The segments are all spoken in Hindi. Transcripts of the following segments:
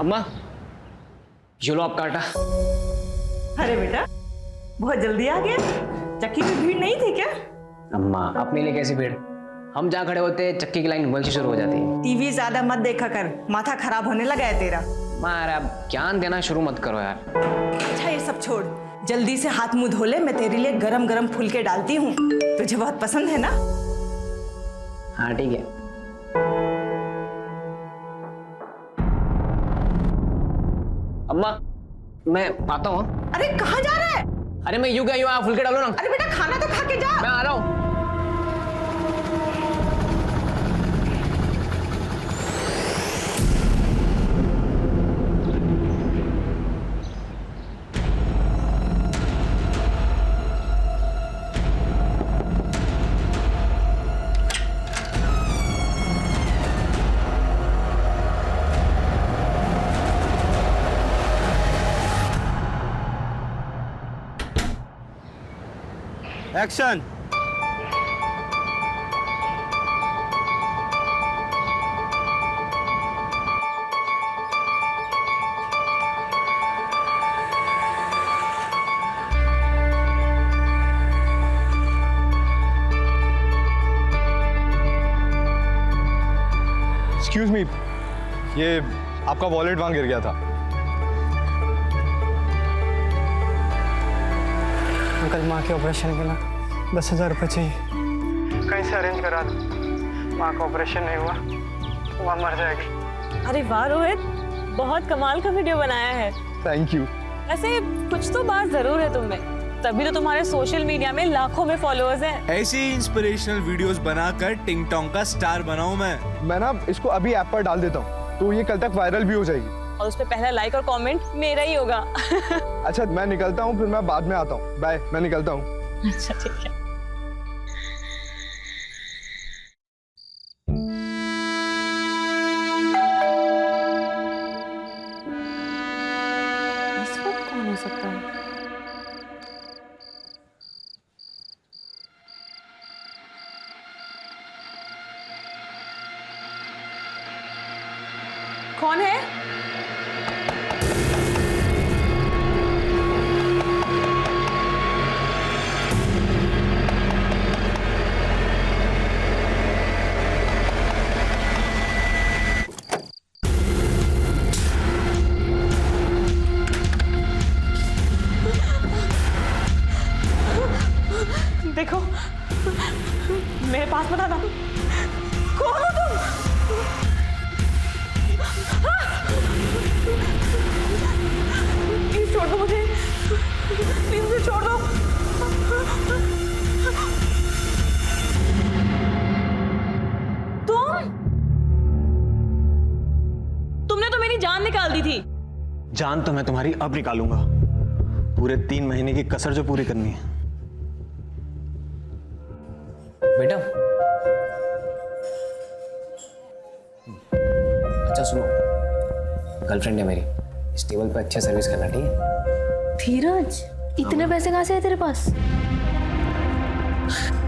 अम्मा, ये लो आपका आटा। अरे बेटा, बहुत जल्दी आ गया। चक्की में भीड़ नहीं थी क्या? अम्मा, अपने लिए कैसी भीड़? हम जहाँ खड़े होते हैं चक्की की लाइन वहीं से शुरू हो जाती है। टीवी ज्यादा मत देखा कर, माथा खराब होने लगा है तेरा। मार, अब ज्ञान देना शुरू मत करो यार। अच्छा ये सब छोड़, जल्दी से हाथ मुंह धो ले, मैं तेरे लिए गरम गरम फुलके डालती हूँ। तुझे बहुत पसंद है ना? हाँ ठीक है। अम्मा, मैं आता हूँ। अरे कहाँ जा रहा है? अरे मैं यूं गया फुलके डालो ना। अरे बेटा खाना तो खा के जा। मैं आ रहा हूँ। एक्शन। एक्सक्यूज मी, ये आपका वॉलेट वहां गिर गया था। अंकल, माँ के ऑपरेशन के ना 10,000 रुपये चाहिए। कहीं से अरेंज करा दो। माँ का ऑपरेशन नहीं हुआ, माँ मर जाएगी। अरे वाह रोहित, बहुत कमाल का वीडियो बनाया है। Thank you. वैसे कुछ तो बात जरूर है तुम में, तभी तो तुम्हारे सोशल मीडिया में लाखों में फॉलोअर्स हैं। ऐसी ही इंस्पिरेशनल वीडियोस बनाकर टिंग टोंग का स्टार बनाऊं मैं ना इसको अभी ऐप पर डाल देता हूँ, तो ये कल तक वायरल भी हो जाएगी। और उस पे पहला लाइक और कमेंट मेरा ही होगा। अच्छा मैं निकलता हूँ, फिर मैं बाद में आता हूँ। बाय, मैं निकलता हूँ। अच्छा ठीक है। इस वक्त कौन हो सकता है? कौन है? देखो, मेरे पास मत आना। कौन हो तुम? प्लीज छोड़ दो मुझे, प्लीज मुझे छोड़ दो। तुमने तो मेरी जान निकाल दी थी। जान तो मैं तुम्हारी अब निकालूंगा, पूरे 3 महीने की कसर जो पूरी करनी है। बेटा, अच्छा सुनो, गर्लफ्रेंड है मेरी, इस टेबल पे अच्छा सर्विस करना, ठीक है? धीरज, इतने पैसे कहाँ से है तेरे पास?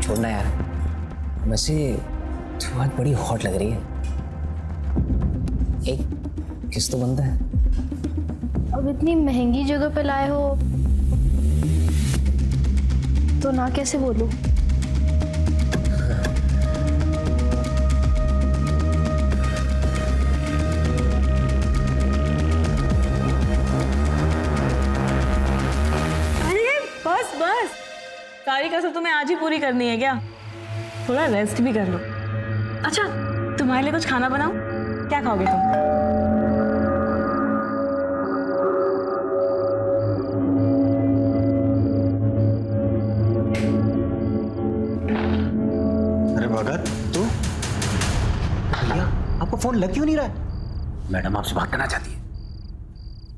छोड़ना यार, वैसे तू बहुत बड़ी हॉट लग रही है। एक किस तो बनता है। अब इतनी महंगी जगह पे लाए हो तो ना कैसे बोलूं? बस सारी कसर तुम्हें आज ही पूरी करनी है क्या? थोड़ा रेस्ट भी कर लो। अच्छा, तुम्हारे लिए कुछ खाना बनाऊं? क्या खाओगे तुम? अरे भगत, तू? भैया, आपका फोन लग क्यों नहीं रहा है? मैडम आपसे बात करना चाहती है।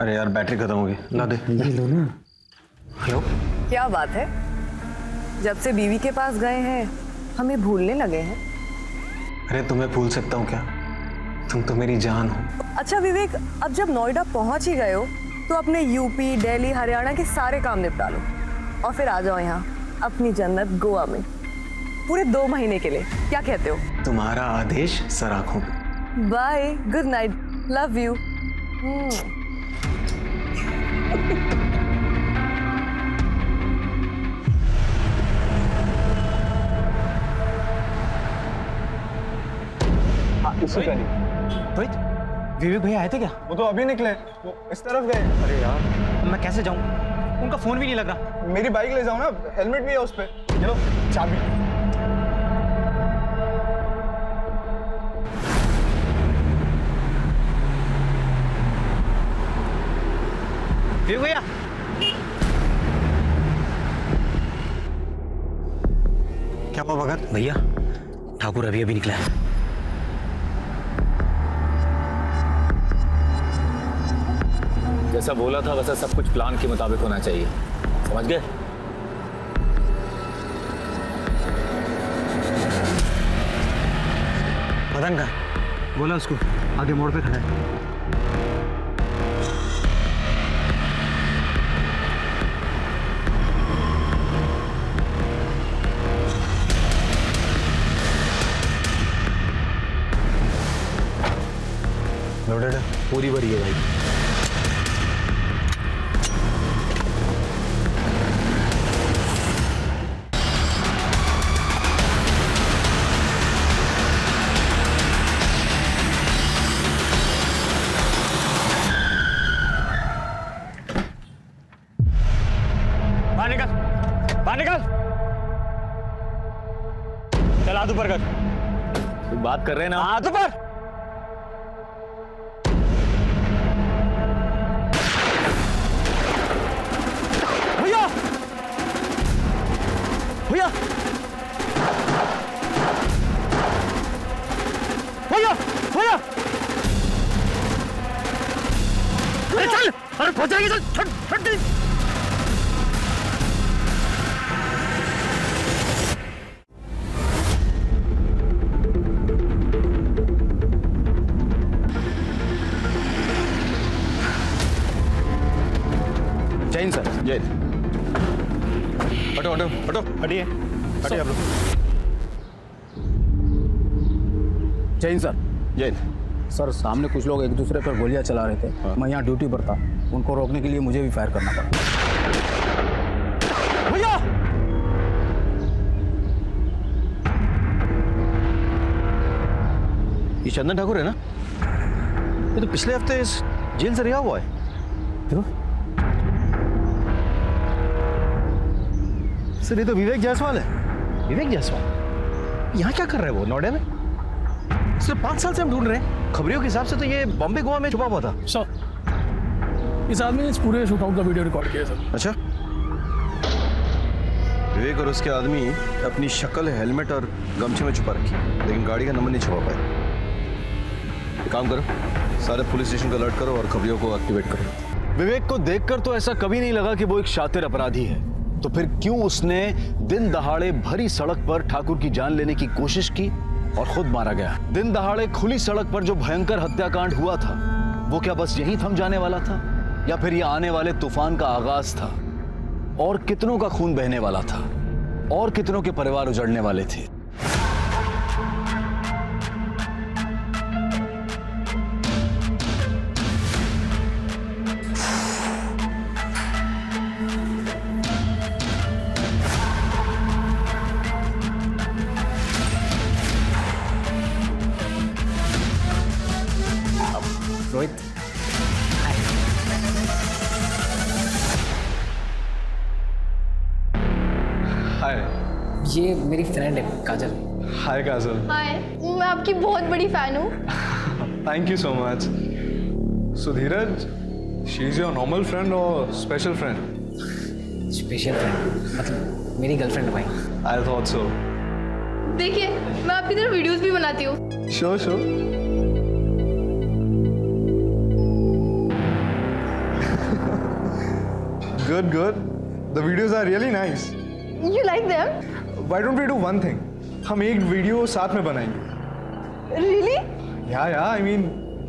अरे यार बैटरी खत्म हो गई, ला दे। ये लो ना। हेलो, क्या बात है, जब से बीवी के पास गए हैं हमें भूलने लगे हैं। अरे तुम्हें भूल सकता हूँ क्या? तुम तो मेरी जान हो। अच्छा विवेक, अब जब नोएडा पहुंच ही गए हो तो अपने यूपी, दिल्ली, हरियाणा के सारे काम निपटा लो और फिर आ जाओ यहाँ अपनी जन्नत गोवा में पूरे 2 महीने के लिए। क्या कहते हो? तुम्हारा आदेश सर आंखों पे। Bye, good night, love you. इससे पहले रोहित, विवेक भैया आए थे क्या? वो तो अभी निकले, वो इस तरफ गए। अरे यार, मैं कैसे जाऊं? उनका फोन भी नहीं लग रहा। मेरी बाइक ले जाओ ना, हेलमेट भी है उस पे। चलो चाबी। विवेक भैया, क्या हुआ भगत? भैया ठाकुर अभी अभी निकला है। जैसा बोला था वैसा सब कुछ प्लान के मुताबिक होना चाहिए, समझ गए? मदन का बोला उसको आगे मोड़ पे खड़ा है। लोडेड है? पूरी भरी है भाई। बाहर निकल, बाहर निकल। चल हाथ ऊपर कर। तू बात कर रहे हैं ना? हाथ ऊपर। भैया, भैया, भैया, भैया। अरे चल, अरे खो जाएगी, चल, छट, छट। जैन सर। जैन, हटो हटो हटो, हटिए, हटिए आप लोग। जैन सर। जैन सर, सामने कुछ लोग एक दूसरे पर गोलियां चला रहे थे। मैं यहाँ ड्यूटी पर था, उनको रोकने के लिए मुझे भी फायर करना पड़ा। भैया, ये चंदन ठाकुर है ना? ये तो पिछले हफ्ते इस जेल से रिहा हुआ है। देखो सर, ये तो विवेक जायसवाल है। विवेक जायसवाल यहाँ क्या कर रहे हैं? वो नोएडा में सिर्फ 5 साल से हम ढूंढ रहे हैं। खबरियों के हिसाब से तो ये बॉम्बे गोवा में छुपा हुआ था। सर, इस आदमी ने इस पूरे शूटआउट का वीडियो रिकॉर्ड किया सर। अच्छा, विवेक और उसके आदमी अपनी शक्ल हेलमेट और गमछे में छुपा रखी, लेकिन गाड़ी का नंबर नहीं छुपा पाए। एक काम करो, सारे पुलिस स्टेशन को अलर्ट करो और खबरियों को एक्टिवेट करो। विवेक को देखकर तो ऐसा कभी नहीं लगा कि वो एक शातिर अपराधी है, तो फिर क्यों उसने दिन दहाड़े भरी सड़क पर ठाकुर की जान लेने की कोशिश की और खुद मारा गया? दिन दहाड़े खुली सड़क पर जो भयंकर हत्याकांड हुआ था, वो क्या बस यहीं थम जाने वाला था, या फिर ये आने वाले तूफान का आगाज था? और कितनों का खून बहने वाला था, और कितनों के परिवार उजड़ने वाले थे। रोहित, हाय। ये मेरी फ्रेंड है काजल। हाय काजल। हाय, मैं आपकी बहुत बड़ी फैन हूँ। Thank you so much. So Dheeraj, she is your normal friend और स्पेशल फ्रेंड? स्पेशल फ्रेंड मतलब मेरी गर्लफ्रेंड है भाई। I thought so. देखिए, मैं आपकी तरह वीडियोस भी बनाती हूँ। Sure sure. Good, good. The videos are really nice. You like them? Why don't we do one thing? हम एक वीडियो साथ में बनाएंगे। Really? Yeah, I mean,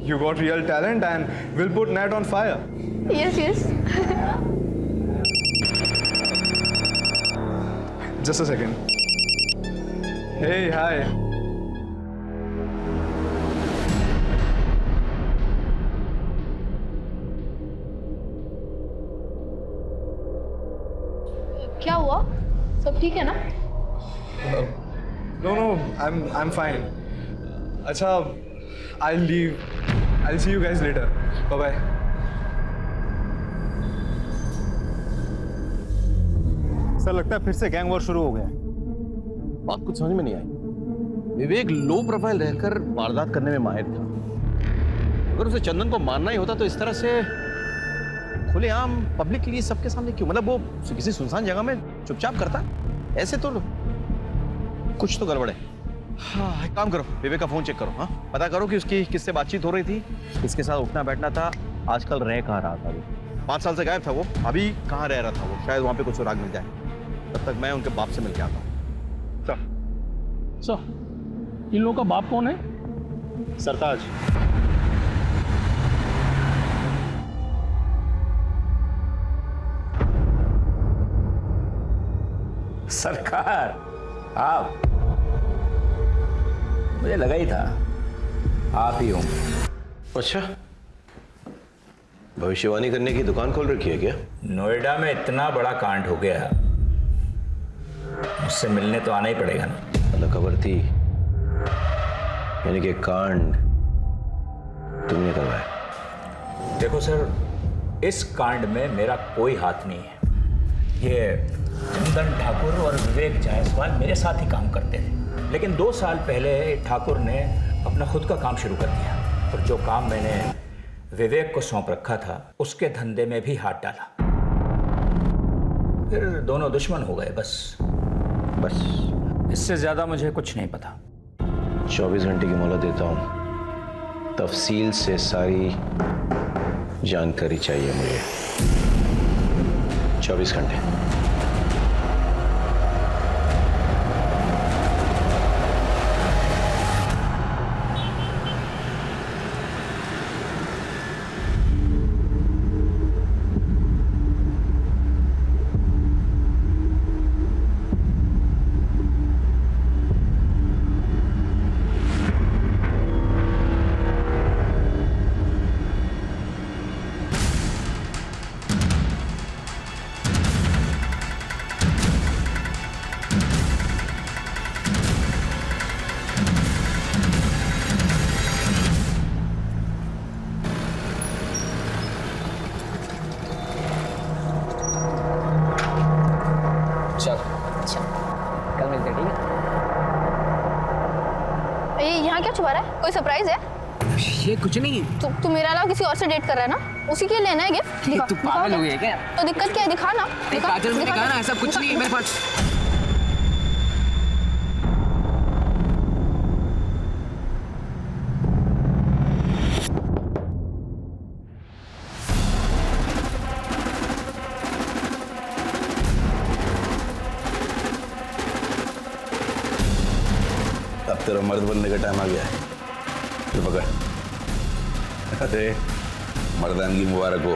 you got real talent and we'll put net on fire. Yes, yes. Just a second. Hey, hi. क्या हुआ? सब ठीक है ना? No, I'm fine. अच्छा, I'll leave. I'll see you guys later. Bye bye. Sir लगता है फिर से गैंग वॉर शुरू हो गया है। बात कुछ समझ में नहीं आई। विवेक लो प्रोफाइल रहकर वारदात करने में माहिर था। अगर उसे चंदन को मारना ही होता तो इस तरह से खुलेआम पब्लिकली सबके सामने क्यों? मतलब वो किसी सुनसान जगह में चुपचाप करता, ऐसे तो कुछ तो गड़बड़ है। हाँ, एक काम करो, विवेक का फोन चेक करो। हाँ, पता करो कि उसकी किससे बातचीत हो रही थी, किसके साथ उठना बैठना था, आजकल रह कहाँ रहा था वो। 5 साल से गायब था वो, अभी कहाँ रह रहा था वो? शायद वहां पे कुछ सुराग मिल जाए। तब तक मैं उनके बाप से मिल के आता हूँ। सर, इन लोगों का बाप कौन है? सरताज। सरकार, आप? मुझे लगा ही था आप ही हो। अच्छा, भविष्यवाणी करने की दुकान खोल रखी है क्या? नोएडा में इतना बड़ा कांड हो गया, मुझसे मिलने तो आना ही पड़ेगा ना। मतलब खबर थी, यानी कि कांड तुमने करवाया? देखो सर, इस कांड में मेरा कोई हाथ नहीं है। ये चंदन ठाकुर और विवेक जायसवाल मेरे साथ ही काम करते थे, लेकिन 2 साल पहले ठाकुर ने अपना खुद का काम शुरू कर दिया और जो काम मैंने विवेक को सौंप रखा था उसके धंधे में भी हाथ डाला। फिर दोनों दुश्मन हो गए। बस इससे ज्यादा मुझे कुछ नहीं पता। 24 घंटे की मोहलत देता हूं, तफसील से सारी जानकारी चाहिए मुझे। 24 घंटे। यहाँ क्या छुपा रहा है? कोई सरप्राइज है? ये कुछ नहीं। तू मेरा अलावा किसी और से डेट कर रहा है ना? उसी के लिए लेना है गिफ्ट। तू पागल हो गई है क्या? तो दिक्कत क्या है? दिखा ना। काजल, मैंने कहा ना ऐसा कुछ नहीं है मेरे पास। अब तेरा मर्द बनने का टाइम आ गया है। तो पकड़। अरे मर्दानगी मुबारक हो।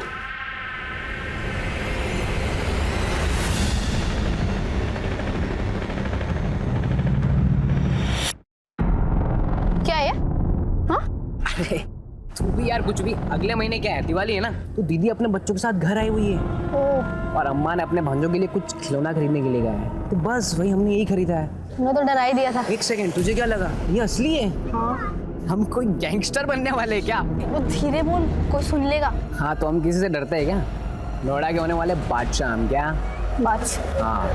क्या है? हाँ? अरे तू भी यार कुछ भी। अगले महीने क्या है? दिवाली है ना, तो दीदी अपने बच्चों के साथ घर आई हुई है। और अम्मा ने अपने भांजों के लिए कुछ खिलौना खरीदने के लिए गया है, तो बस वही हमने यही खरीदा है। मैं तो डरा ही दिया था। 1 सेकंड, तुझे क्या लगा ये असली है? हाँ। हम कोई गैंगस्टर बनने वाले हैं क्या? वो धीरे बोल, कोई सुन लेगा। हाँ, तो हम किसी से डरते हैं क्या? नोएडा के होने वाले बादशाह हम क्या? बादशाह। हाँ।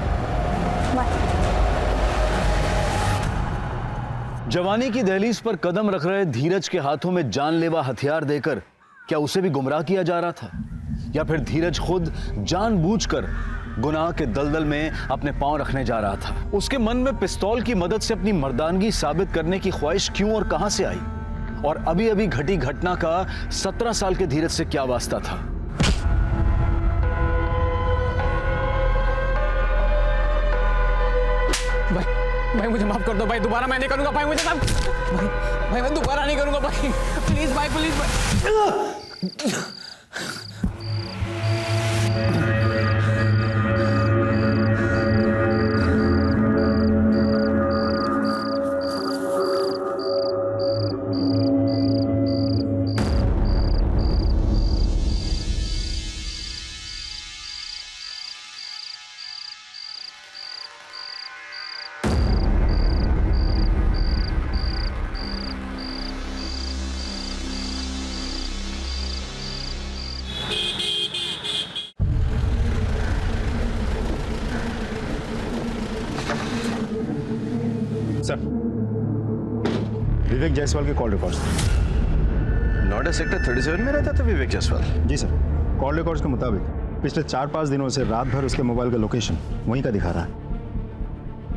जवानी की दहलीज पर कदम रख रहे धीरज के हाथों में जानलेवा हथियार देकर क्या उसे भी गुमराह किया जा रहा था, या फिर धीरज खुद जानबूझकर गुनाह के दलदल में अपने पांव रखने जा रहा था? उसके मन में पिस्तौल की मदद से अपनी मर्दानगी साबित करने की ख्वाहिश क्यों और कहां से आई? और अभी अभी घटी घटना का 17 साल के धीरज से क्या वास्ता था? भाई मुझे माफ कर दो भाई, दोबारा मैं नहीं करूंगा भाई, मुझे माफ। भाई मैं दोबारा नहीं करूंगा भाई, प्लीज भाई, प्लीज भाई। विवेक जायसवाल के कॉल रिकॉर्ड्स। नोएडा सेक्टर 37 में रहता था विवेक जायसवाल? जी सर, कॉल रिकॉर्ड्स के मुताबिक पिछले 4-5 दिनों से रात भर उसके मोबाइल का लोकेशन वहीं का दिखा रहा है।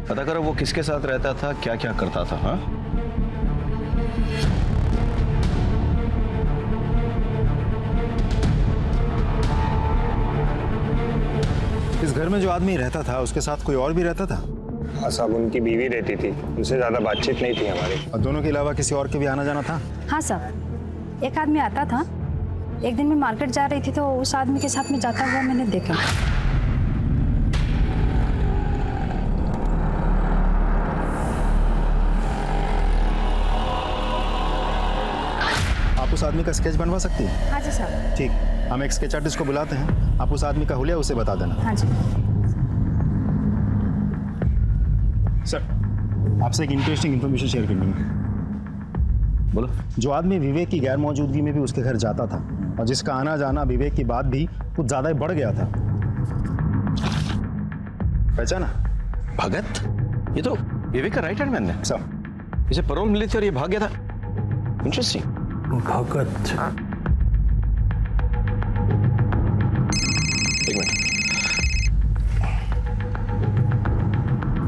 पता करो वो किसके साथ रहता था, क्या क्या करता था। हाँ, इस घर में जो आदमी रहता था उसके साथ कोई और भी रहता था? हाँ साहब, उनकी बीवी रहती थी, उनसे ज़्यादा बातचीत नहीं थी हमारी। और दोनों के अलावा किसी और के भी आना जाना था? हाँ साहब, एक आदमी आता था। एक दिन मैं मार्केट जा रही थी तो उस आदमी के साथ में जाता हुआ मैंने देखा। आप उस आदमी का स्केच बनवा सकती हैं? हाँ जी साहब। ठीक, हम एक स्केच आर्टिस्ट को बुलाते हैं, आप उस आदमी का हुलिया उसे बता देना। हाँ जी सर, आपसे एक इंटरेस्टिंग इन्फॉर्मेशन शेयर करनी है। बोलो। जो आदमी विवेक की गैर मौजूदगी में भी उसके घर जाता था और जिसका आना जाना विवेक की बात भी कुछ ज्यादा ही बढ़ गया था, पहचाना? भगत? ये तो विवेक का राइट हैंड मैन है। सब इसे पैरोल मिली थी और ये भाग गया था। इंटरेस्टिंग। भगत। एक मिनट।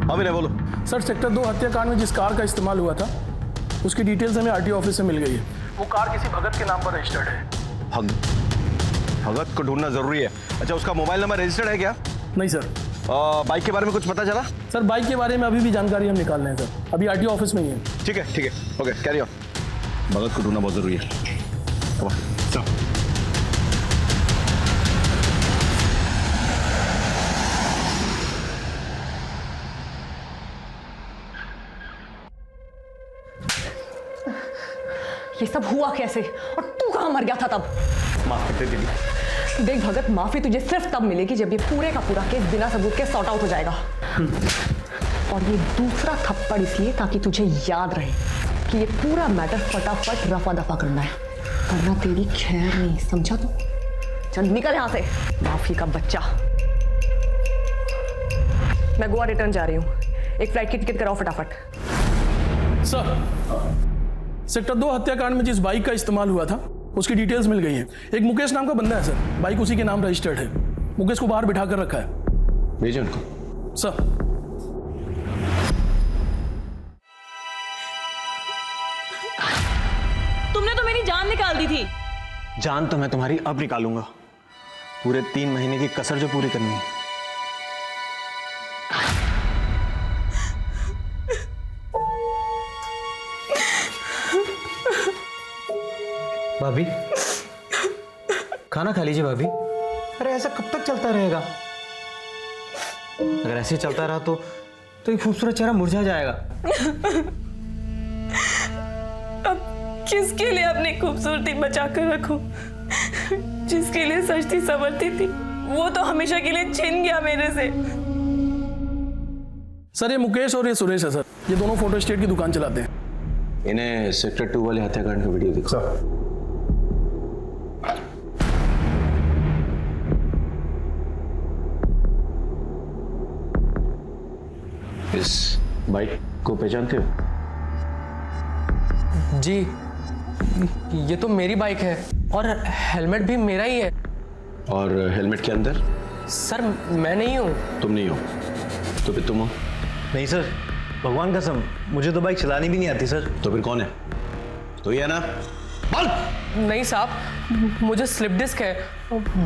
हाँ विनय बोलो। सर, सेक्टर 2 हत्याकांड में जिस कार का इस्तेमाल हुआ था उसकी डिटेल्स हमें आरटीओ ऑफिस से मिल गई है। वो कार किसी भगत के नाम पर रजिस्टर्ड है। भगत को ढूंढना जरूरी है। अच्छा, उसका मोबाइल नंबर रजिस्टर्ड है क्या? नहीं सर। बाइक के बारे में कुछ पता चला? सर, बाइक के बारे में अभी भी जानकारी हम निकाल रहे हैं सर, अभी आरटीओ ऑफिस में ही है। ठीक है, ओके, कैरी ऑन। भगत को ढूंढना बहुत जरूरी है। ये सब हुआ कैसे और तू कहाँ मर गया था तब? माफ कर दे दीदी। देख भगत, माफी तुझे सिर्फ तब मिलेगी जब ये पूरे का पूरा केस बिना सबूत के सॉर्ट आउट हो जाएगा। और ये दूसरा थप्पड़ इसलिए ताकि तुझे याद रहे कि ये पूरा मैटर फटाफट रफा दफा करना है, वरना तेरी खैर नहीं। समझा तू? चल निकल यहां से, माफी का बच्चा। मैं गोवा रिटर्न जा रही हूँ, एक फ्लाइट की टिकट कराओ फटाफट। सर, सेक्टर 2 हत्याकांड में जिस बाइक का इस्तेमाल हुआ था उसकी डिटेल्स मिल गई हैं। एक मुकेश नाम का बंदा है सर, बाइक उसी के नाम रजिस्टर्ड है। मुकेश को बाहर बिठा कर रखा है। भेजिए उनको। सर। तुमने तो मेरी जान निकाल दी थी। जान तो मैं तुम्हारी अब निकालूंगा, पूरे 3 महीने की कसर जो पूरी करनी है। भाभी, खाना खा लीजिए भाभी। अरे ऐसा कब तक चलता रहेगा? अगर ऐसे चलता रहा तो ये खूबसूरत चेहरा मुरझा जाएगा। अब किसके लिए अपनी खूबसूरती बचा कर रखूं? जिसके लिए सजती संवरती थी वो तो हमेशा के लिए छिन गया मेरे से। सर, ये मुकेश और ये सुरेश है सर, ये दोनों फोटो स्टेट की दुकान चलाते हैं। इन्हें सेक्टर 2 वाले हत्याकांड का वीडियो दिखाओ। इस बाइक को पहचानते हो? जी, ये तो मेरी बाइक है और हेलमेट भी मेरा ही है। और हेलमेट के अंदर? सर, मैं नहीं हूँ। तुम नहीं हो तो फिर तुम हो? नहीं सर, भगवान कसम, मुझे तो बाइक चलानी भी नहीं आती सर। तो फिर कौन है? तो ये है ना? बोल। नहीं साहब, मुझे स्लिप डिस्क है,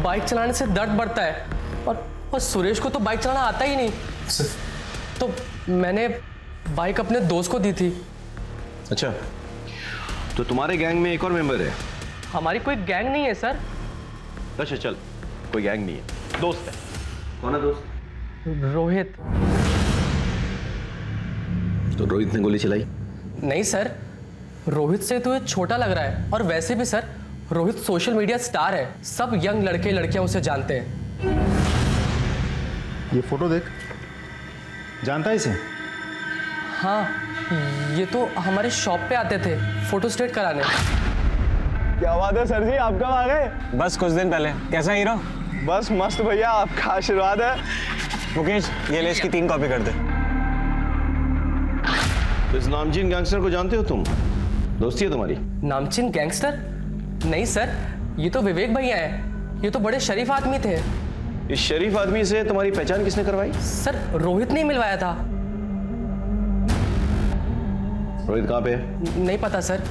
बाइक चलाने से दर्द बढ़ता है और सुरेश को तो बाइक चलाना आता ही नहीं। तो मैंने बाइक अपने दोस्त को दी थी। अच्छा, तो तुम्हारे गैंग में एक और मेंबर है? हमारी कोई गैंग नहीं है सर। अच्छा चल, कोई गैंग नहीं है, दोस्त है। कौन है दोस्त? रोहित। तो रोहित ने गोली चलाई? नहीं सर, रोहित से तो ये छोटा लग रहा है और वैसे भी sir Rohit social media star है, सब यंग लड़के लड़कियां उसे जानते हैं। ये फोटो देख, जानता है इसे? हाँ, ये तो हमारे शॉप पे आते थे फोटो स्टेट कराने। क्या बात है सर जी, आप कब आ गए? बस कुछ दिन पहले। कैसा हीरो? बस मस्त भैया, आपका आशीर्वाद है। मुकेश, ये ले, इसकी 3 कॉपी कर दे। तो इस नामचीन गैंगस्टर को जानते हो तुम? दोस्ती है तुम्हारी? नामचीन गैंगस्टर? नहीं सर, ये तो विवेक भैया हैं। ये तो बड़े शरीफ आदमी थे। इस शरीफ आदमी से तुम्हारी पहचान किसने करवाई? सर रोहित ने मिलवाया था। रोहित कहाँ पे है? नहीं पता सर।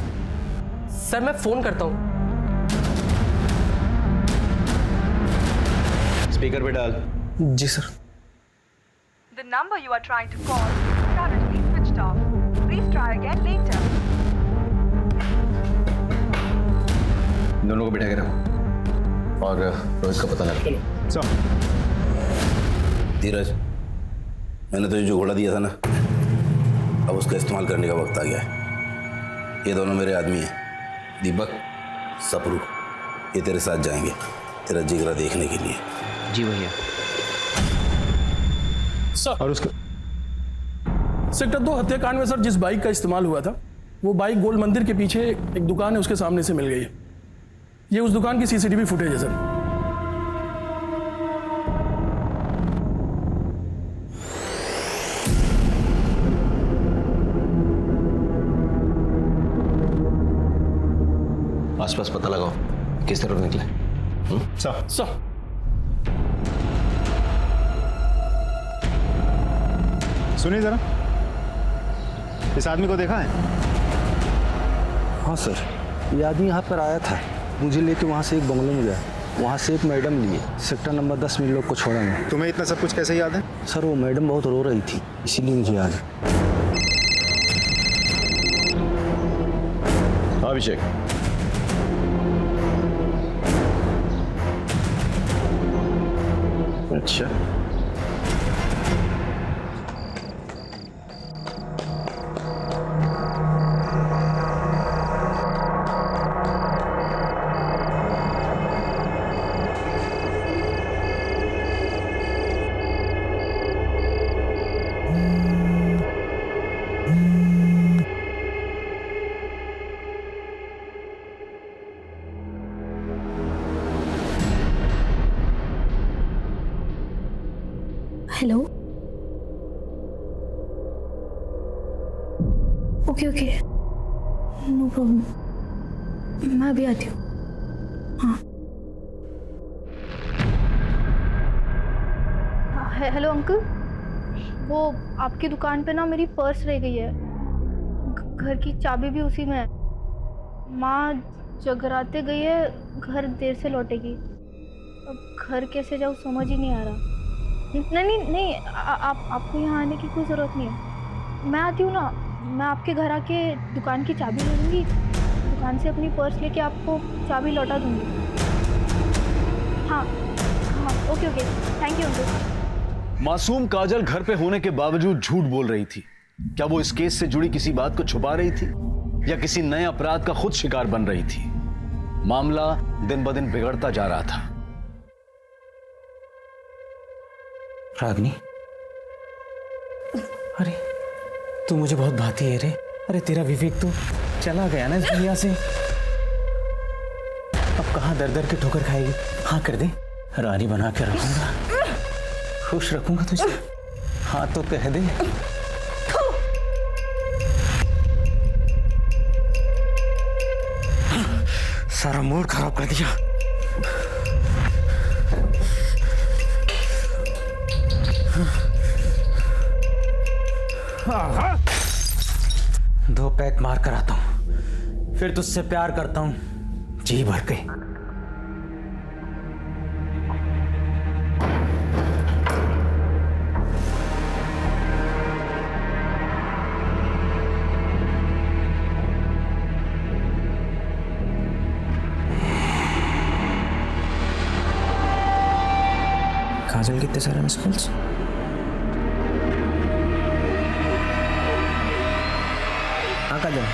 सर मैं फोन करता हूँ। स्पीकर पे डाल। जी sir. The number you are trying to call is currently switched off. Please try again later. दोनों को बिठा के रखो और रोहित का पता लगा। धीरज, मैंने तुझे जो घोड़ा दिया था ना, अब उसका इस्तेमाल करने का वक्त आ गया है। ये दोनों मेरे आदमी हैं, दीपक, सपरू। ये तेरे साथ जाएंगे तेरा जिगरा देखने के लिए। जी भैया। सर और उसके सेक्टर 2 हत्याकांड में सर जिस बाइक का इस्तेमाल हुआ था, वो बाइक गोल मंदिर के पीछे एक दुकान है उसके सामने से मिल गई है। ये उस दुकान की सीसीटीवी फुटेज है सर। आसपास पता लगाओ किस तरफ निकले। सर सुनिए जरा, इस आदमी को देखा है? हाँ सर, ये आदमी यहाँ पर आया था, मुझे लेके वहाँ से एक बंगले में गया, वहाँ से एक मैडम लिए, सेक्टर नंबर 10 में लोग को छोड़ा नहीं। तुम्हें इतना सब कुछ कैसे याद है? सर वो मैडम बहुत रो रही थी, इसीलिए मुझे याद है। अभिषेक, अच्छा hello, okay okay, no problem, मैं अभी आती हूँ। हाँ हेलो अंकल, वो आपकी दुकान पे ना मेरी पर्स रह गई है, घर की चाबी भी उसी में है। माँ जगराते गई है, घर देर से लौटेगी। अब घर कैसे जाऊँ समझ ही नहीं आ रहा। नहीं, आपको यहाँ आने की कोई ज़रूरत नहीं है। मैं आती हूँ ना, मैं आपके घर आके दुकान की चाबी ले लूँगी, दुकान से अपनी पर्स लेके आपको चाबी लौटा दूँगी। हाँ, ओके, थैंक यू अंकल। मासूम काजल घर पे होने के बावजूद झूठ बोल रही थी। क्या वो इस केस से जुड़ी किसी बात को छुपा रही थी या किसी नए अपराध का खुद शिकार बन रही थी? मामला दिन ब दिन बिगड़ता जा रहा था। रागनी, अरे तू मुझे बहुत भाती है रे। अरे तेरा विवेक तो चला गया ना इस दुनिया से, अब कहाँ दर दर के ठोकर खाएगी। हाँ कर दे, रानी बना के रखूंगा, खुश रखूंगा तुझे। हाँ तो कह दे। सारा मूड खराब कर दिया। दो पैक मार कर आता हूं, फिर तुझसे प्यार करता हूं जी भर के। काजल कितने सारे मिस कॉल्स। हाँ काजल,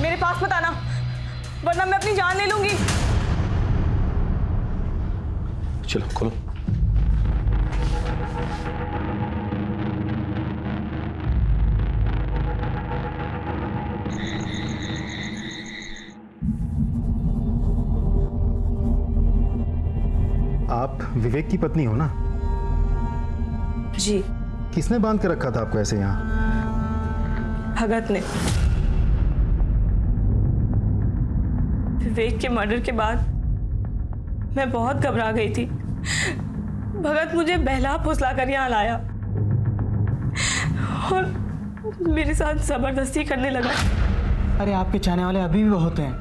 मेरे पास मत आना, वरना मैं अपनी जान ले लूंगी। चलो खोलो। आप विवेक की पत्नी हो ना? जी। किसने बांध के रखा था आपको ऐसे यहाँ? भगत ने। विवेक के मर्डर के बाद मैं बहुत घबरा गई थी। भगत मुझे बहला फुसला कर यहाँ लाया और मेरे साथ जबरदस्ती करने लगा। अरे आपके चाहने वाले अभी भी बहुत हैं।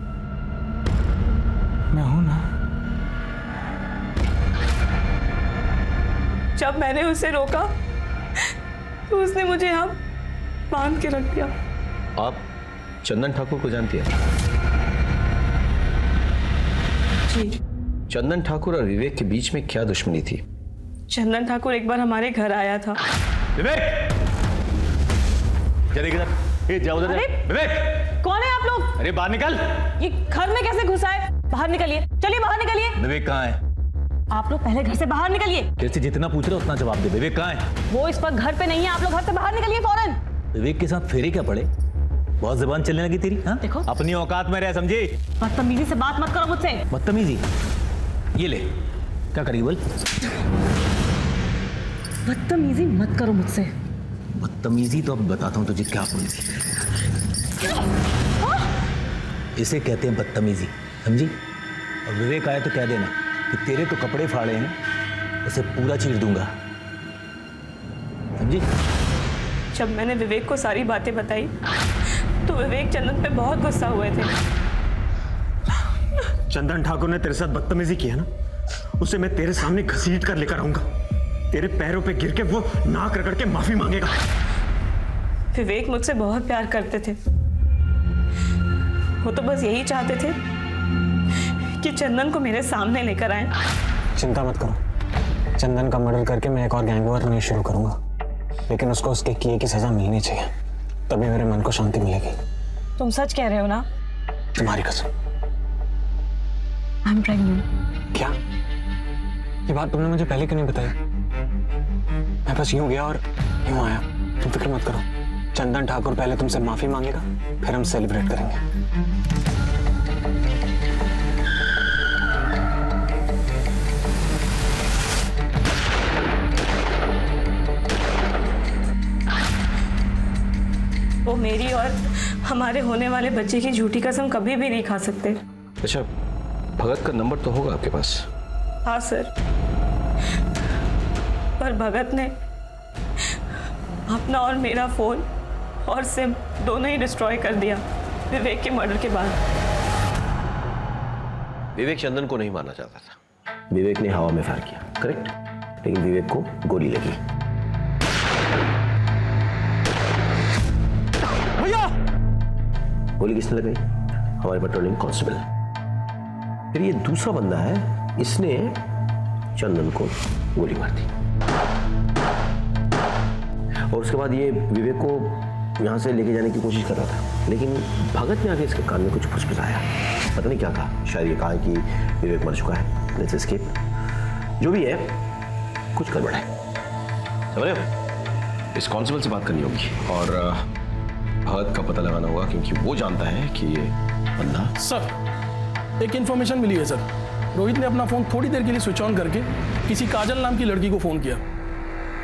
मैं हूं ना। जब मैंने उसे रोका तो उसने मुझे यहाँ बांध के रख दिया। आप चंदन ठाकुर को जानती हैं? जी। चंदन ठाकुर और विवेक के बीच में क्या दुश्मनी थी? चंदन ठाकुर एक बार हमारे घर आया था। विवेक! चलिए किधर? ये जाओ उधर। विवेक! कौन है आप लोग? अरे बाहर निकल! ये घर में कैसे घुसा है? बाहर निकलिए, चलिए बाहर निकलिए। विवेक कहाँ है? आप लोग पहले घर से बाहर निकलिए। तेरे से जितना पूछ रहे हो उतना जवाब दे। विवेक कहाँ है? वो इस वक्त घर पे नहीं है, आप लोग घर से बाहर निकलिए फौरन। विवेक के साथ फेरे क्या पड़े? बहुत जुबान चलने लगी तेरी। हाँ? देखो अपनी औकात में रह, समझी? बदतमीजी से बात मत करो मुझसे। बदतमीजी? ये ले, क्या करी बोल? बदतमीजी मत करो मुझसे। बदतमीजी तो अब बताता हूँ तुझे क्या बोली थी। इसे कहते हैं बदतमीजी, समझी? और विवेक आए तो कह देना कि तेरे तो कपड़े फाड़े हैं, उसे पूरा चीर दूंगा, समझी? जब मैंने विवेक को सारी बातें बताई तो विवेक चंदन पे बहुत गुस्सा हुए थे। चंदन ठाकुर ने तेरे साथ बदतमीजी की है ना, उसे मैं तेरे सामने घसीट कर लेकर आऊंगा। तेरे पैरों पे गिर के वो नाक रगड़ के माफी मांगेगा। विवेक मुझसे बहुत प्यार करते थे। वो तो बस यही चाहते थे कि चंदन को मेरे सामने लेकर आए। चिंता मत करो, चंदन का मर्डर करके मैं एक और गैंग वॉर नहीं शुरू करूंगा, लेकिन उसको उसके किए की सजा मिलनी चाहिए, तभी मेरे मन को शांति मिलेगी। तुम सच कह रहे हो ना? तुम्हारी कसम। I am pregnant. क्या? ये बात तुमने मुझे पहले क्यों नहीं बताई? मैं बस यूं गया और यूं आया। तुम फिक्र मत करो, चंदन ठाकुर पहले तुमसे माफी मांगेगा, फिर हम सेलिब्रेट करेंगे। वो मेरी और हमारे होने वाले बच्चे की झूठी कसम कभी भी नहीं खा सकते। अच्छा, भगत का नंबर तो होगा आपके पास? हाँ सर, पर भगत ने अपना और मेरा फोन और सिम दोनों ही डिस्ट्रॉय कर दिया विवेक के मर्डर के बाद। विवेक चंदन को नहीं मारना चाहता था, विवेक ने हवा में फायर किया, करेक्ट? लेकिन विवेक को गोली लगी। भैया! गोली किसने लगाई? हमारे पेट्रोलिंग कांस्टेबल। फिर ये दूसरा बंदा है, इसने चंदन को गोली मार दी और उसके बाद ये विवेक को यहाँ से लेके जाने की कोशिश कर रहा था, लेकिन भगत ने आके इसके कान में कुछ फुसफुसाया, पता नहीं क्या कहा। शायद ये कहा कि विवेक मर चुका है, लेट्स एस्केप। जो भी है, कुछ गड़बड़ है, समझ रहे हो? इस कांस्टेबल से बात करनी होगी और भगत का पता लगाना होगा, क्योंकि वो जानता है कि ये बंदा। सर, एक इंफॉर्मेशन मिली है सर। रोहित ने अपना फोन थोड़ी देर के लिए स्विच ऑन करके किसी काजल नाम की लड़की को फोन किया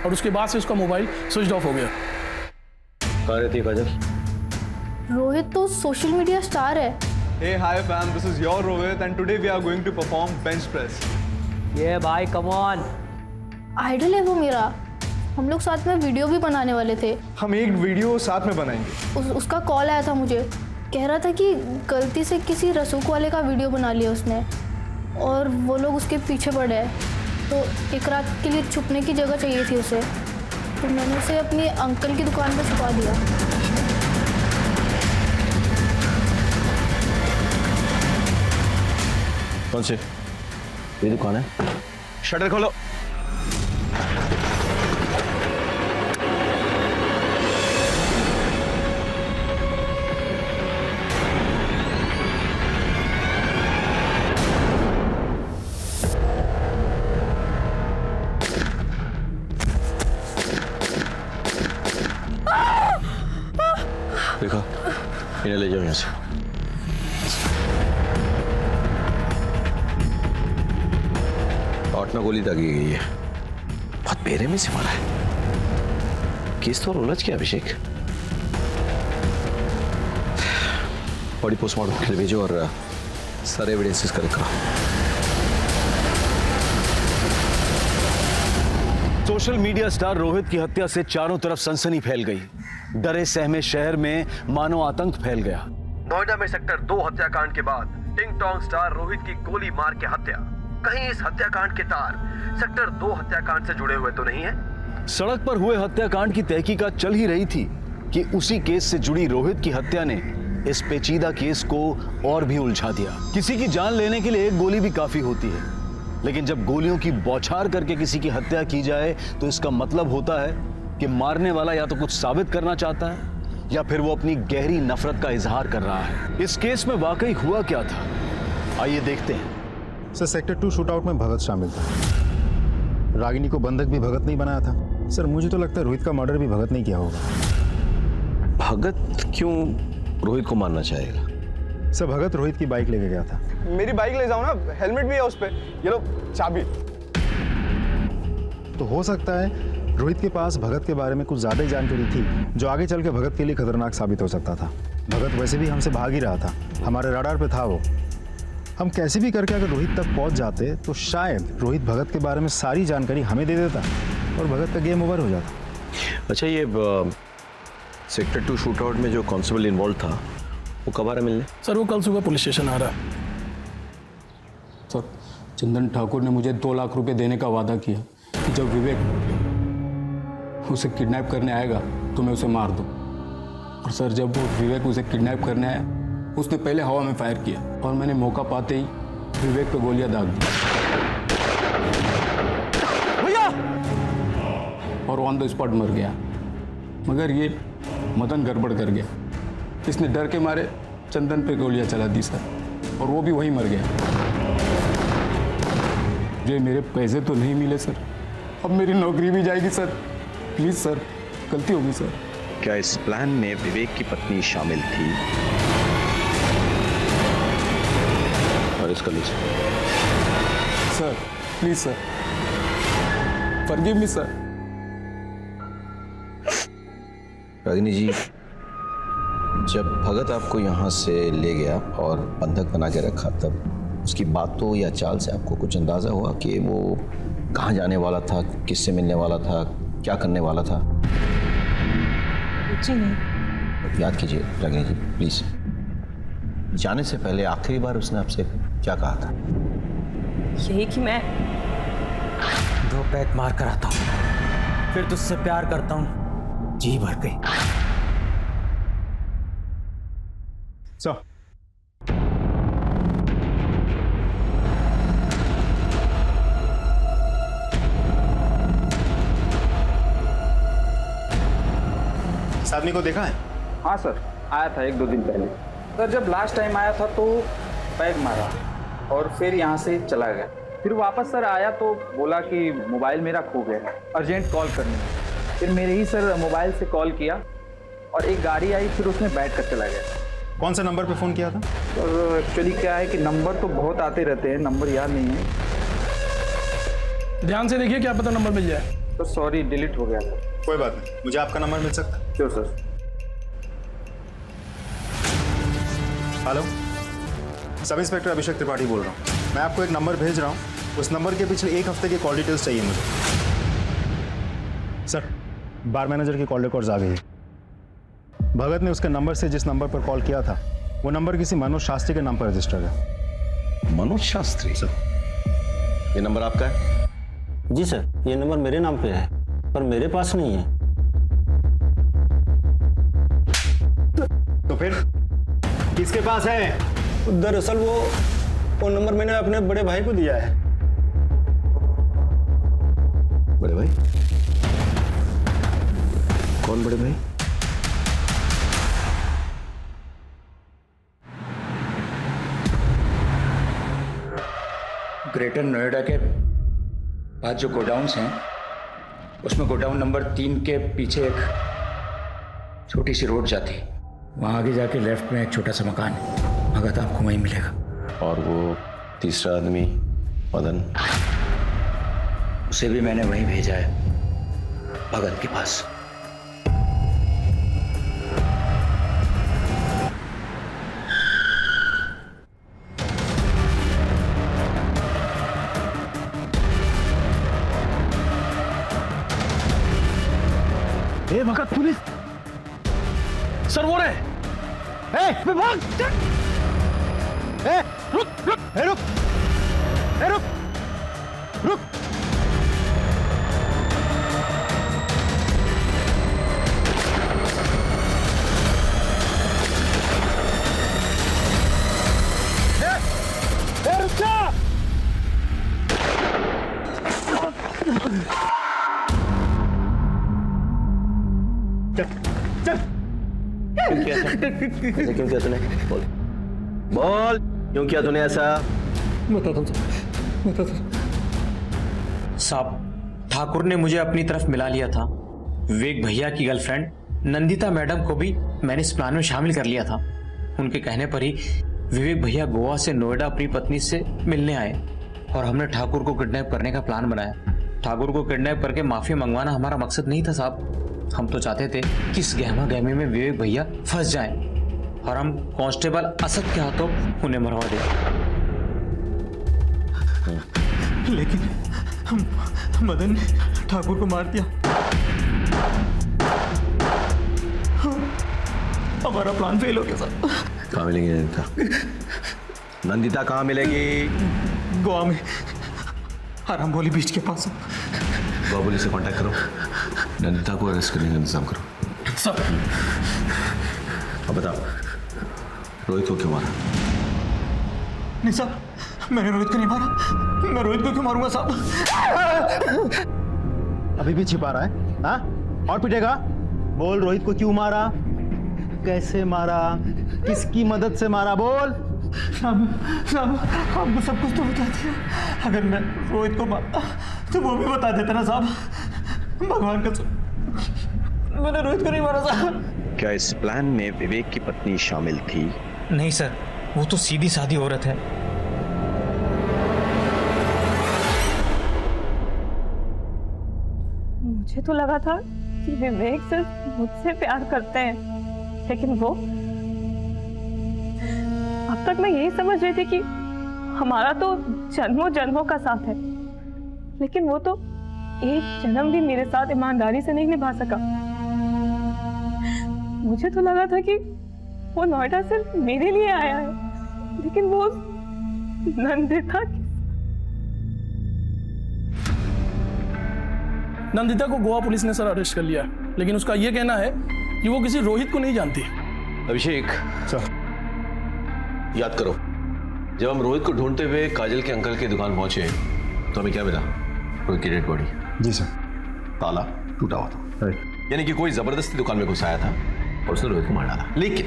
और उसके बाद से उसका मोबाइल स्विच ऑफ हो गया। कहाँ रहती है काजल? रोहित तो सोशल मीडिया स्टार है। Hey, hi fam, this is your Rohit and today we are going to perform bench press. ये भाई कम ऑन। आइडल है वो मेरा। हम लोग साथ में वीडियो भी बनाने वाले थे। हम एक वीडियो साथ में बनाएंगे। उसका कॉल आया था मुझे, कह रहा था कि गलती से किसी रसूख वाले का वीडियो बना लिया उसने और वो लोग उसके पीछे पड़े हैं, तो एक रात के लिए छुपने की जगह चाहिए थी उसे, तो मैंने उसे अपनी अंकल की दुकान पर छुपा दिया। कौन से? ये दुकान है। शटर खोलो। देखो, इन्हें ले जाओ यहाँ से। और अपना गोली दागी गई है, बहुत बेरहमी से मारा है। केस तो और उलझ गया अभिषेक। बॉडी पोस्टमार्टम के लिए भेजो और सारे एविडेंसेस कलेक्ट करो। सोशल मीडिया स्टार रोहित की हत्या से चारों तरफ सनसनी फैल गई। डरे सहमे शहर में मानो आतंक फैल गया। नोएडा में सेक्टर 2 हत्याकांड के बाद टिंग टोंग स्टार रोहित की गोली मार के हत्या। कहीं इस हत्याकांड के तार सेक्टर 2 हत्याकांड से जुड़े हुए तो नहीं है? सड़क पर हुए हत्याकांड की तहकीकात चल ही रही थी कि उसी केस से जुड़ी रोहित की हत्या ने इस पेचीदा केस को और भी उलझा दिया। किसी की जान लेने के लिए एक गोली भी काफी होती है, लेकिन जब गोलियों की बौछार करके किसी की हत्या की जाए तो इसका मतलब होता है कि मारने वाला या तो कुछ साबित करना चाहता है या फिर वो अपनी गहरी नफरत का इजहार कर रहा है। इस केस में वाकई हुआ क्या था, आइए देखते हैं। सर, सेक्टर 2 शूटआउट में भगत शामिल था। रागिनी को बंधक भी भगत नहीं बनाया था। सर, मुझे तो लगता है रोहित का मर्डर भी भगत नहीं किया होगा। भगत क्यों रोहित को मारना चाहेगा? सर, भगत रोहित की बाइक लेके गया था। मेरी बाइक ले जाओ ना, हेलमेट भी है उस पे। ये लो चाबी। तो हो सकता है रोहित के पास भगत के बारे में कुछ ज्यादा ही जानकारी थी, जो आगे चल के भगत के लिए खतरनाक साबित हो सकता था। भगत वैसे भी हमसे भाग ही रहा था, हमारे रडार पे था वो। हम कैसे भी करके अगर रोहित तक पहुंच जाते तो शायद रोहित भगत के बारे में सारी जानकारी हमें दे देता और भगत का गेम ओवर हो जाता। अच्छा, ये सेक्टर 2 शूटआउट में जो कांस्टेबल इन्वॉल्व था वो कब आ रहा मिलने? सर, वो कल सुबह पुलिस स्टेशन आ रहा है। सर, चंदन ठाकुर ने मुझे 2 लाख रुपए देने का वादा किया कि जब विवेक उसे किडनैप करने आएगा तो मैं उसे मार दूं। और सर, जब वो विवेक उसे किडनैप करने आया, उसने पहले हवा में फायर किया और मैंने मौका पाते ही विवेक पे गोलियां दाग दी भैया, और ऑन द स्पॉट मर गया। मगर ये मदन गड़बड़ कर गया। इसने डर के मारे चंदन पे गोलियां चला दी सर, और वो भी वहीं मर गया। जो मेरे पैसे तो नहीं मिले सर, अब मेरी नौकरी भी जाएगी सर। प्लीज सर, गलती होगी सर। क्या इस प्लान में विवेक की पत्नी शामिल थी? और इसका list sir, please sir, forgive me sir. Ragini ji, जब भगत आपको यहाँ से ले गया और बंधक बना के रखा, तब उसकी बातों या चाल से आपको कुछ अंदाजा हुआ कि वो कहाँ जाने वाला था, किससे मिलने वाला था, क्या करने वाला था? जी नहीं। याद कीजिए रागिनी जी, प्लीज। जाने से पहले आखिरी बार उसने आपसे क्या कहा था? यही कि मैं 2 पैक मार कर आता हूँ, फिर तुझसे प्यार करता हूँ जी भर के। इस आदमी को देखा है? हाँ सर, आया था 1-2 दिन पहले। सर, जब लास्ट टाइम आया था तो पैक मारा और फिर यहाँ से चला गया। फिर वापस सर आया तो बोला कि मोबाइल मेरा खो गया, अर्जेंट कॉल करने। फिर मेरे ही सर मोबाइल से कॉल किया और एक गाड़ी आई, फिर उसमें बैठ कर चला गया। कौन सा नंबर पे फ़ोन किया था? और एक्चुअली क्या है कि नंबर तो बहुत आते रहते हैं, नंबर याद नहीं है। ध्यान से देखिए, क्या पता नंबर मिल जाए। तो सॉरी, डिलीट हो गया था। कोई बात नहीं, मुझे आपका नंबर मिल सकता है? क्यों सर। हेलो, सब इंस्पेक्टर अभिषेक त्रिपाठी बोल रहा हूँ। मैं आपको एक नंबर भेज रहा हूँ, उस नंबर के पिछले 1 हफ्ते की कॉल डिटेल्स चाहिए मुझे। सर, बार मैनेजर की कॉल रिकॉर्ड्स आ गई है। भगत ने उसके नंबर से जिस नंबर पर कॉल किया था, वो नंबर किसी मनोज शास्त्री के नाम पर रजिस्टर्ड है। मनोज शास्त्री? सर, ये नंबर आपका है? जी सर, ये नंबर मेरे नाम पे है, पर मेरे पास नहीं है। तो फिर किसके पास है? दरअसल वो नंबर मैंने अपने बड़े भाई को दिया है। बड़े भाई? कौन बड़े भाई? ग्रेटर नोएडा के पास जो गोडाउन्स हैं, उसमें गोडाउन नंबर 3 के पीछे एक छोटी सी रोड जाती है। वहाँ आगे जाके लेफ्ट में एक छोटा सा मकान है। भगत आपको वहीं मिलेगा। और वो तीसरा आदमी मदन? उसे भी मैंने वहीं भेजा है, भगत के पास। ए भगत, पुलिस सर, वो रहे। विभाग, रुक रुक, रुक रुक रुक। रुक जा। चल क्यों किया ऐसा? क्यों किया तूने? बोल बोल, क्यों किया तूने ऐसा? बताता हूँ साहब। ठाकुर ने मुझे अपनी तरफ मिला लिया था। विवेक भैया की गर्लफ्रेंड नंदिता मैडम को भी मैंने इस प्लान में शामिल कर लिया था। उनके कहने पर ही विवेक भैया गोवा से नोएडा अपनी पत्नी से मिलने आए और हमने ठाकुर को किडनैप करने का प्लान बनाया। ठाकुर को किडनैप करके माफी मंगवाना हमारा मकसद नहीं था साहब। हम तो चाहते थे कि इस गहमा गहमे में विवेक भैया फंस जाएं और हम कांस्टेबल असद के हाथों उन्हें मरवा दें। लेकिन मदन ने ठाकुर को मार दिया। हमारा प्लान फेल हो गया साहब। कहाँ मिलेगी नंदिता? नंदिता कहाँ मिलेगी? गोवा में आराम भोली बीच के पास। गोवा पुलिस से कांटेक्ट करो, नंदिता को अरेस्ट करने का इंतजाम करो। सर अब बताओ, रोहित को क्यों मारा? नहीं साहब, मैंने रोहित को नहीं मारा। मैं रोहित को क्यों मारूंगा साहब? अभी भी छिपा रहा है? हाँ, और पिटेगा? बोल, रोहित को क्यों मारा, कैसे मारा, किसकी मदद से मारा, बोल। साहब आपको सब कुछ तो बता दिया। अगर मैं रोहित को मारता तो वो भी बता देता ना साहब। भगवान का, मैंने रोहित को नहीं मारा साहब। क्या इस प्लान में विवेक की पत्नी शामिल थी? नहीं सर, वो तो सीधी सादी औरत है। मुझे तो लगा था कि विवेक सिर्फ मुझसे प्यार करते हैं, लेकिन वो, अब तक मैं यही समझ रही थी कि हमारा तो जन्मों जन्मों का साथ है, लेकिन वो तो एक जन्म भी मेरे साथ ईमानदारी से नहीं निभा सका। मुझे तो लगा था कि वो नोएडा सिर्फ मेरे लिए आया है, लेकिन वो नंदिता नंदिता को गोवा पुलिस ने सर अरेस्ट कर लिया, लेकिन उसका यह कहना है कि वो किसी रोहित को नहीं जानती। अभिषेक सर, याद करो, जब हम रोहित को ढूंढते हुए काजल के अंकल की दुकान पहुंचे तो हमें क्या मिला? रोहित की डेड बॉडी। जी सर। ताला टूटा हुआ था, यानी कि कोई जबरदस्ती दुकान में घुसाया था और उसने रोहित को मार डाला। लेकिन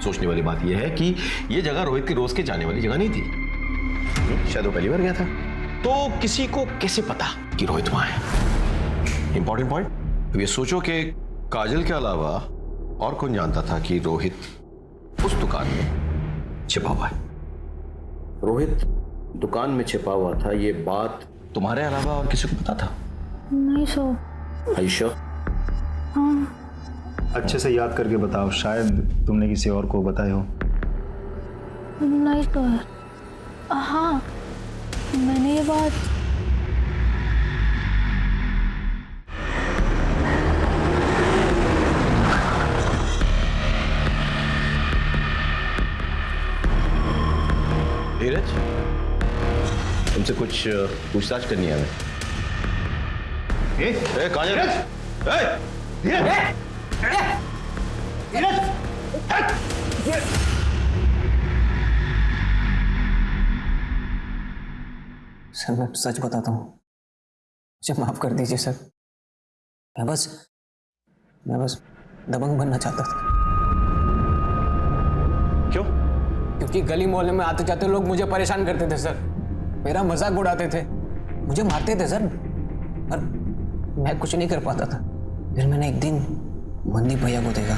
सोचने वाली बात यह है कि यह जगह रोहित की रोज के जाने वाली जगह नहीं थी। शायद वो पहली बार गया था, तो किसी को कैसे पता कि रोहित वहां है? Important point. अब ये सोचो कि काजल के अलावा और कौन जानता था कि रोहित उस दुकान में छिपा हुआ है? रोहित दुकान में छिपा हुआ था, ये बात तुम्हारे अलावा और किसी को पता था? नहीं सर। आयशा, हाँ। अच्छे से याद करके बताओ, शायद तुमने किसी और को बताया हो। नहीं सर। हाँ, मैंने ये बात धीरज, तुमसे कुछ पूछताछ करनी है हमें। काजल, सर मैं सच बताता हूँ, मुझे माफ कर दीजिए सर। मैं बस दबंग बनना चाहता था। क्यों? क्योंकि गली मोहल्ले में आते जाते लोग मुझे परेशान करते थे सर, मेरा मजाक उड़ाते थे, मुझे मारते थे सर, और मैं कुछ नहीं कर पाता था। फिर मैंने एक दिन मनदीप भैया को देखा,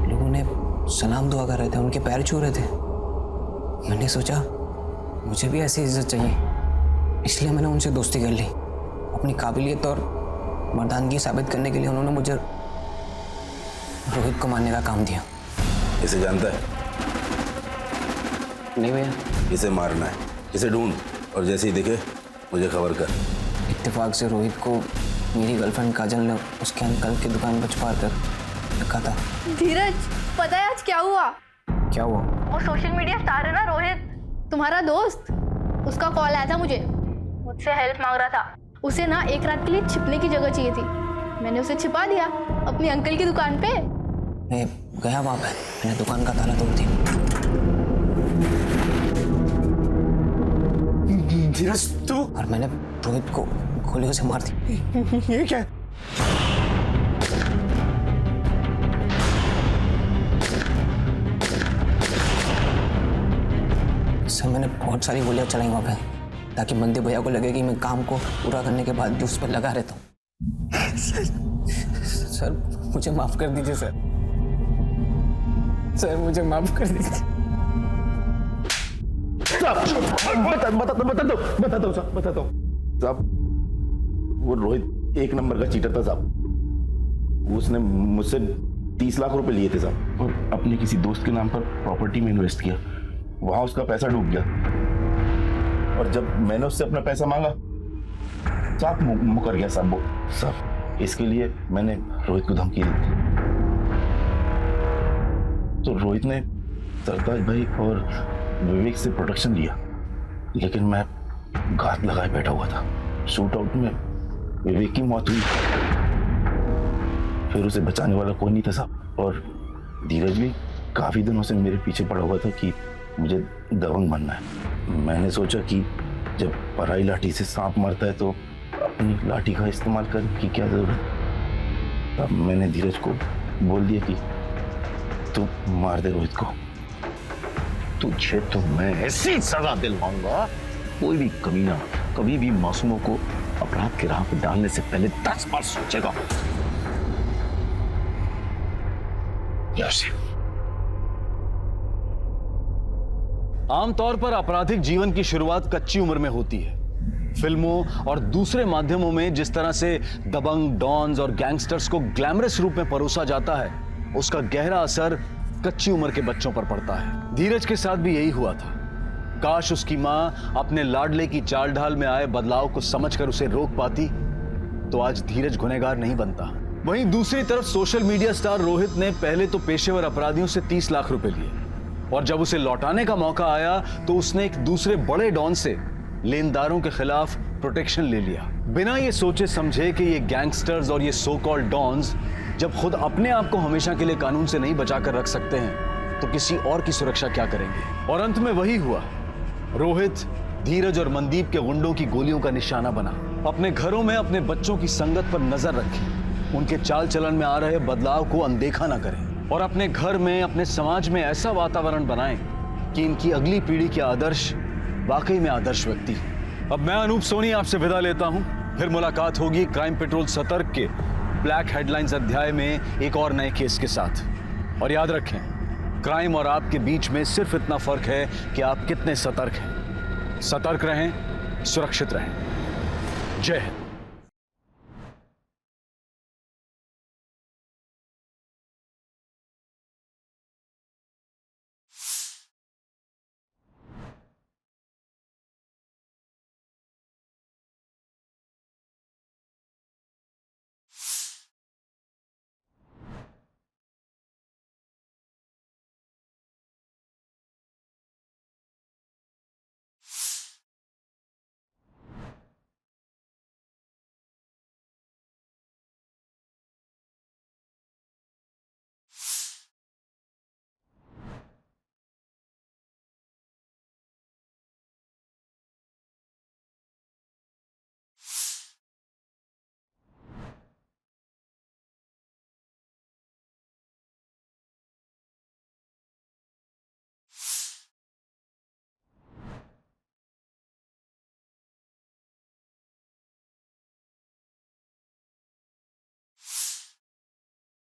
लोगों ने सलाम दुआ कर रहे थे, उनके पैर छू रहे थे। मैंने सोचा मुझे भी ऐसी इज्जत चाहिए, इसलिए मैंने उनसे दोस्ती कर ली। अपनी काबिलियत और मर्दानगी साबित करने के लिए उन्होंने मुझे रोहित को मारने का काम दिया। इसे जानता है? नहीं भैया। इसे मारना है, इसे ढूंढ और जैसे ही दिखे मुझे खबर कर। इत्तेफाक से रोहित को मेरी गर्लफ्रेंड काजल ने उसके अंकल की दुकान पर छुपा कर रखा था। धीरज, पता है आज क्या हुआ? क्या हुआ? वो सोशल मीडिया स्टार है ना रोहित, तुम्हारा दोस्त, उसका कॉल आया था मुझे, मुझसे हेल्प मांग रहा था। उसे ना एक रात के लिए छिपने की जगह चाहिए थी, मैंने उसे छिपा दिया अपनी अंकल की दुकान पे। मैं गया वहां पे, मैंने दुकान का ताला तोड़ दिया। धीरज तू? और मैंने रोहित को गोलियों से मार दी। ये क्या? सर मैंने बहुत सारी गोलियां चलाई वहां पे, ताकि मंदे भैया को लगे कि मैं काम को पूरा करने के बाद भी उस पर लगा रहता हूँ। सर मुझे माफ कर दीजिए सर। सर मुझे माफ कर दीजिए। बताता हूँ साहब, वो रोहित एक नंबर का चीटर था साहब। उसने मुझसे 30 लाख रुपए लिए थे साहब, और अपने किसी दोस्त के नाम पर प्रॉपर्टी में इन्वेस्ट किया। वहां उसका पैसा डूब गया, और जब मैंने उससे अपना पैसा मांगा साहब मुकर गया साहब वो। साहब इसके लिए मैंने रोहित को धमकी दी, तो रोहित ने सरताज भाई और विवेक से प्रोटेक्शन लिया, लेकिन मैं घात लगाए बैठा हुआ था। शूट आउट में विवेक की मौत हुई, फिर उसे बचाने वाला कोई नहीं था साहब। और धीरज भी काफी दिनों से मेरे पीछे पड़ा हुआ था कि मुझे दबंग बनना है। मैंने सोचा कि जब पराई लाठी से सांप मरता है तो अपनी लाठी का इस्तेमाल करने की क्या जरूरत। तब मैंने धीरज को बोल दिया कि तू मार दे रोहित को। तुझे तो मैं ऐसी सजा दिलवाऊंगा, कोई भी कमीना कभी भी मासूमों को अपराध की राह पर डालने से पहले 10 बार सोचेगा। आमतौर पर आपराधिक जीवन की शुरुआत कच्ची उम्र में होती है। फिल्मों और दूसरे माध्यमों में जिस तरह से दबंग, डॉन्स और गैंगस्टर्स को ग्लैमरस रूप में परोसा जाता है, उसका गहरा असर कच्ची उम्र के बच्चों पर पड़ता है। धीरज के साथ भी यही हुआ था। काश उसकी मां अपने लाडले की चाल ढाल में आए बदलाव को समझकर उसे रोक पाती, तो आज धीरज गुनहगार नहीं बनता। वहीं दूसरी तरफ सोशल मीडिया स्टार रोहित ने पहले तो पेशेवर अपराधियों से 30 लाख रुपए लिए, और जब उसे लौटाने का मौका आया तो उसने एक दूसरे बड़े डॉन से लेनदारों के खिलाफ प्रोटेक्शन ले लिया, बिना ये सोचे समझे कि ये गैंगस्टर्स और ये सो कॉल्ड डॉन्स जब खुद अपने आप को हमेशा के लिए कानून से नहीं बचा कर रख सकते हैं तो किसी और की सुरक्षा क्या करेंगे। और अंत में वही हुआ। रोहित, धीरज और मनदीप के गुंडों की गोलियों का निशाना बना। अपने घरों में अपने बच्चों की संगत पर नजर रखें, उनके चाल चलन में आ रहे बदलाव को अनदेखा ना करें, और अपने घर में, अपने समाज में ऐसा वातावरण बनाएं कि इनकी अगली पीढ़ी के आदर्श वाकई में आदर्श व्यक्ति। अब मैं अनूप सोनी आपसे विदा लेता हूं। फिर मुलाकात होगी क्राइम पेट्रोल सतर्क के ब्लैक हेडलाइंस अध्याय में एक और नए केस के साथ। और याद रखें, क्राइम और आपके बीच में सिर्फ इतना फर्क है कि आप कितने सतर्क हैं। सतर्क रहें, सुरक्षित रहें। जय हिंद।